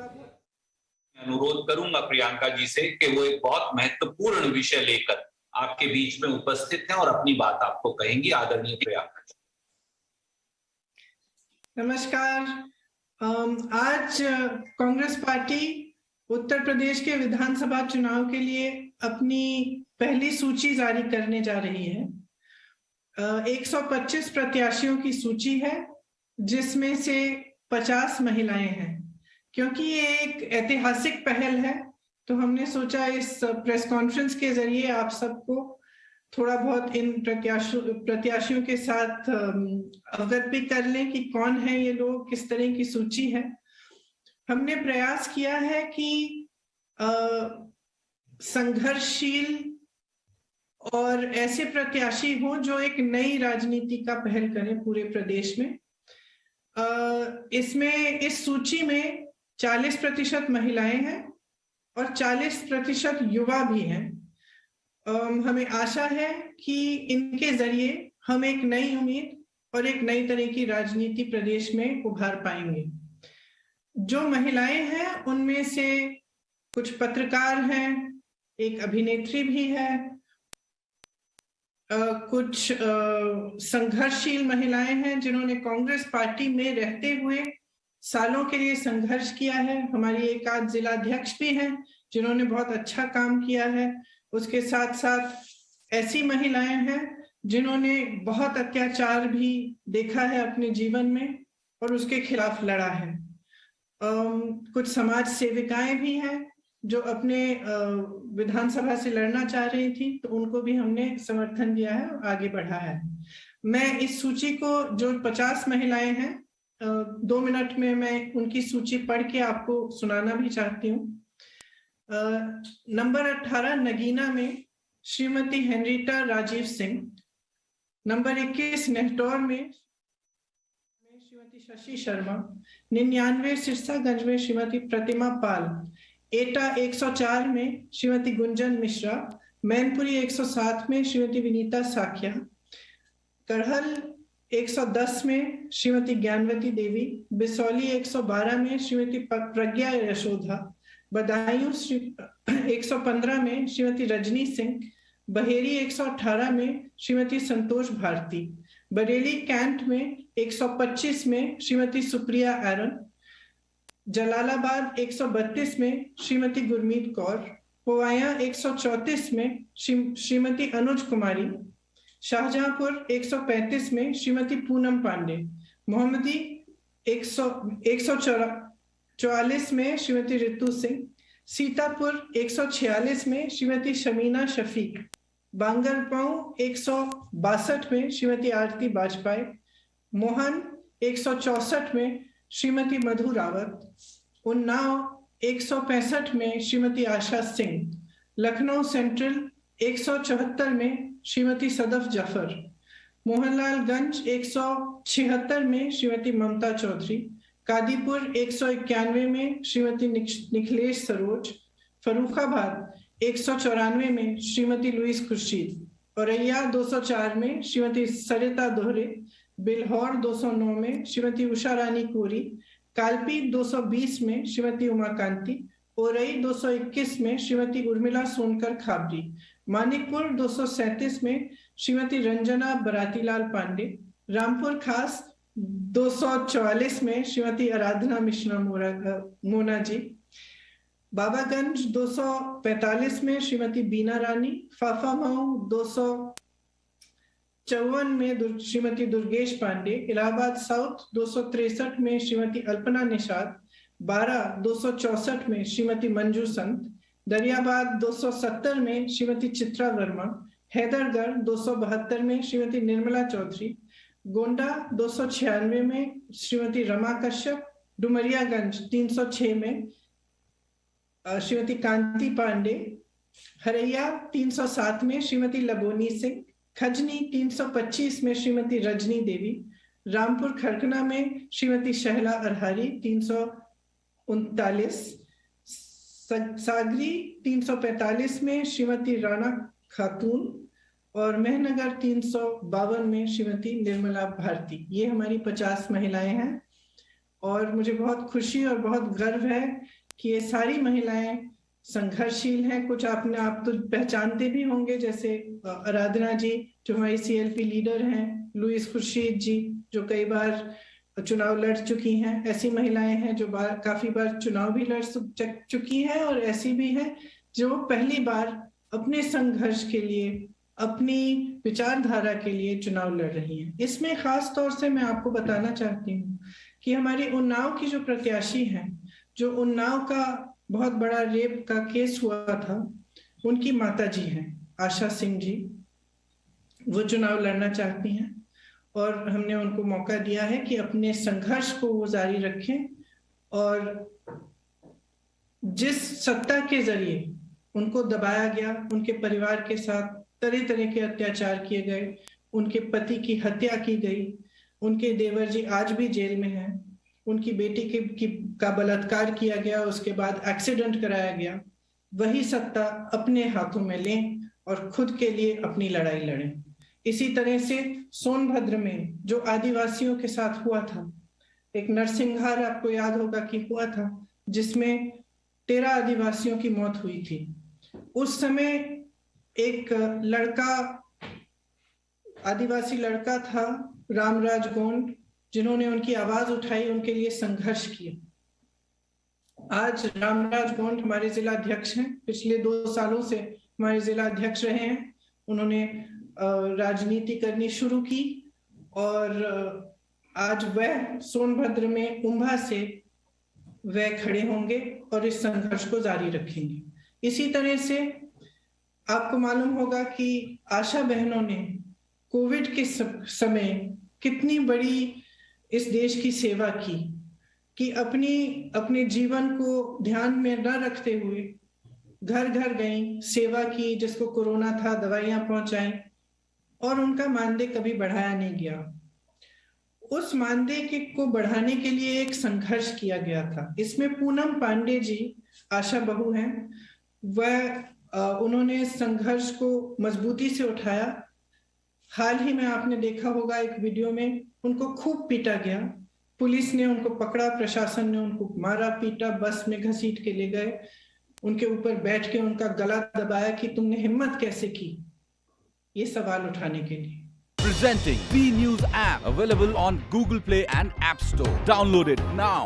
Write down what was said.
थोड़ा बहुत अनुरोध करूंगा प्रियंका जी से कि वो एक बहुत महत्वपूर्ण विषय लेकर आपके बीच में उपस्थित हैं और अपनी बात आपको कहेंगी। आदरणीय प्रियंका जी। नमस्कार। आज कांग्रेस पार्टी उत्तर प्रदेश के विधानसभा चुनाव के लिए अपनी पहली सूची जारी करने जा रही है। 125 प्रत्याशियों की सूची है, जिसमें से 50 महिलाएं हैं। क्योंकि ये एक ऐतिहासिक पहल है, तो हमने सोचा इस प्रेस कॉन्फ्रेंस के जरिए आप सबको थोड़ा बहुत इन प्रत्याशियों के साथ अवगत भी कर लें कि कौन है ये लोग, किस तरह की सूची है। हमने प्रयास किया है कि संघर्षशील और ऐसे प्रत्याशी हों जो एक नई राजनीति का पहल करें पूरे प्रदेश में। इसमें इस सूची में 40% महिलाएं हैं और 40% युवा भी हैं। हमें आशा है कि इनके जरिए हम एक नई उम्मीद और एक नई तरह की राजनीति प्रदेश में उभार पाएंगे। जो महिलाएं हैं उनमें से कुछ पत्रकार हैं, एक अभिनेत्री भी है, कुछ संघर्षशील महिलाएं हैं जिन्होंने कांग्रेस पार्टी में रहते हुए सालों के लिए संघर्ष किया है। हमारी एक आध जिलाध्यक्ष भी हैं जिन्होंने बहुत अच्छा काम किया है। उसके साथ साथ ऐसी महिलाएं हैं जिन्होंने बहुत अत्याचार भी देखा है अपने जीवन में और उसके खिलाफ लड़ा है। कुछ समाज सेविकाएं भी हैं जो अपने विधानसभा से लड़ना चाह रही थी, तो उनको भी हमने समर्थन दिया है और आगे बढ़ा है। मैं इस सूची को, जो 50 महिलाएं हैं, 2 मिनट में मैं उनकी सूची पढ़ के आपको सुनाना भी चाहती हूँ। नंबर 18 नगीना में श्रीमती हेनरीटा राजीव सिंह। नंबर 21 नेहटौर में श्रीमती शशि शर्मा। 99 सिरसागंज में श्रीमती प्रतिमा पाल। एटा 104 में श्रीमती गुंजन मिश्रा। मैनपुरी 107 में श्रीमती विनीता साखिया। करहल 110 में श्रीमती ज्ञानवती देवी। बिसौली 112 में श्रीमती प्रज्ञा यशोधा। बदायूं 115 में श्रीमती रजनी सिंह। बहेरी 118 में श्रीमती संतोष भारती। बरेली कैंट में 125 में श्रीमती सुप्रिया एरन। जलालाबाद 132 में श्रीमती गुरमीत कौर। पोवाया 134 में श्रीमती अनुज कुमारी। शाहजहांपुर 135 में श्रीमती पूनम पांडे। मोहम्मदी 144 में श्रीमती रितु सिंह। सीतापुर 146 में श्रीमती शमीना शफीक। बांगरपाऊ 162 में श्रीमती आरती बाजपेयी। मोहन 164 में श्रीमती मधु रावत। उन्नाव 165 में श्रीमती आशा सिंह। लखनऊ सेंट्रल 174 में श्रीमती सदफ जफर। मोहनलालगंज 176 में श्रीमती ममता चौधरी। कादीपुर 191 में श्रीमती निखिलेश सरोज। फरुखाबाद 194 में श्रीमती लुइस खुर्शीद। औरैया 204 में श्रीमती सरिता दोहरे। बिल्हौर 209 में श्रीमती उषा रानी कोरी। कालपी 220 में श्रीमती उमाकांति। ओरई 221 में श्रीमती उर्मिला सोनकर खाबरी। मानिकपुर 237 में श्रीमती रंजना बरातीलाल पांडे। रामपुर खास 244 में श्रीमती आराधना मिश्रा मोना जी। बाबागंज 245 में श्रीमती बीना रानी। फाफामऊ 254 में श्रीमती दुर्गेश पांडे। इलाहाबाद साउथ 263 में श्रीमती अल्पना निषाद। 264 में श्रीमती मंजू संत। दरियाबाद 270 में श्रीमती चित्रा वर्मा। हैदरगढ़ 272 में श्रीमती निर्मला चौधरी। गोंडा 296 में श्रीमती रमा कश्यप। डुमरियागंज 306 में श्रीमती कांति पांडे। हरैया 307 में श्रीमती लबोनी सिंह। खजनी 325 में श्रीमती रजनी देवी। रामपुर खरकना में श्रीमती शहला अरहारी 339। सागरी 345 में श्रीमती राणा खातून और मेहनगर 352 में श्रीमती निर्मला भारती। ये हमारी 50 महिलाएं हैं। और मुझे बहुत खुशी और बहुत गर्व है कि ये सारी महिलाएं संघर्षशील हैं। कुछ आपने आप तो पहचानते भी होंगे, जैसे आराधना जी जो हमारी CLP लीडर हैं, लुइस खुर्शीद जी जो कई बार चुनाव लड़ चुकी हैं। ऐसी महिलाएं हैं जो काफी बार चुनाव भी लड़ चुकी हैं, और ऐसी भी हैं जो पहली बार अपने संघर्ष के लिए, अपनी विचारधारा के लिए चुनाव लड़ रही हैं। इसमें खास तौर से मैं आपको बताना चाहती हूँ कि हमारी उन्नाव की जो प्रत्याशी हैं, जो उन्नाव का बहुत बड़ा रेप का केस हुआ था, उनकी माता जी हैं आशा सिंह जी, वो चुनाव लड़ना चाहती हैं और हमने उनको मौका दिया है कि अपने संघर्ष को वो जारी रखें। और जिस सत्ता के जरिए उनको दबाया गया, उनके परिवार के साथ तरह तरह के अत्याचार किए गए, उनके पति की हत्या की गई, उनके देवर जी आज भी जेल में हैं, उनकी बेटी का बलात्कार किया गया, उसके बाद एक्सीडेंट कराया गया, वही सत्ता अपने हाथों में लें और खुद के लिए अपनी लड़ाई लड़ें। इसी तरह से सोनभद्र में जो आदिवासियों के साथ हुआ था, एक नरसिंहार आपको याद होगा कि हुआ था, जिसमें 13 आदिवासियों की मौत हुई थी। उस समय एक लड़का, आदिवासी लड़का था रामराज गोंड, जिन्होंने उनकी आवाज उठाई, उनके लिए संघर्ष किया। आज रामराज गोंड हमारे जिला अध्यक्ष हैं, पिछले 2 सालों से हमारे जिला अध्यक्ष रहे हैं। उन्होंने राजनीति करनी शुरू की और आज वह सोनभद्र में उम्भा से वह खड़े होंगे और इस संघर्ष को जारी रखेंगे। इसी तरह से आपको मालूम होगा कि आशा बहनों ने कोविड के समय कितनी बड़ी इस देश की सेवा की, कि अपने जीवन को ध्यान में न रखते हुए घर घर गई, सेवा की, जिसको कोरोना था दवाइयां पहुंचाई, और उनका मानदेय कभी बढ़ाया नहीं गया। उस मानदेय को बढ़ाने के लिए एक संघर्ष किया गया था। इसमें पूनम पांडे जी आशा बहू हैं, वह उन्होंने संघर्ष को मजबूती से उठाया। हाल ही में आपने देखा होगा एक वीडियो में उनको खूब पीटा गया, पुलिस ने उनको पकड़ा, प्रशासन ने उनको मारा पीटा, बस में घसीट के ले गए, उनके ऊपर बैठ के उनका गला दबाया कि तुमने हिम्मत कैसे की ये सवाल उठाने के लिए। Presenting B News app, available on Google Play and App Store. Download it now.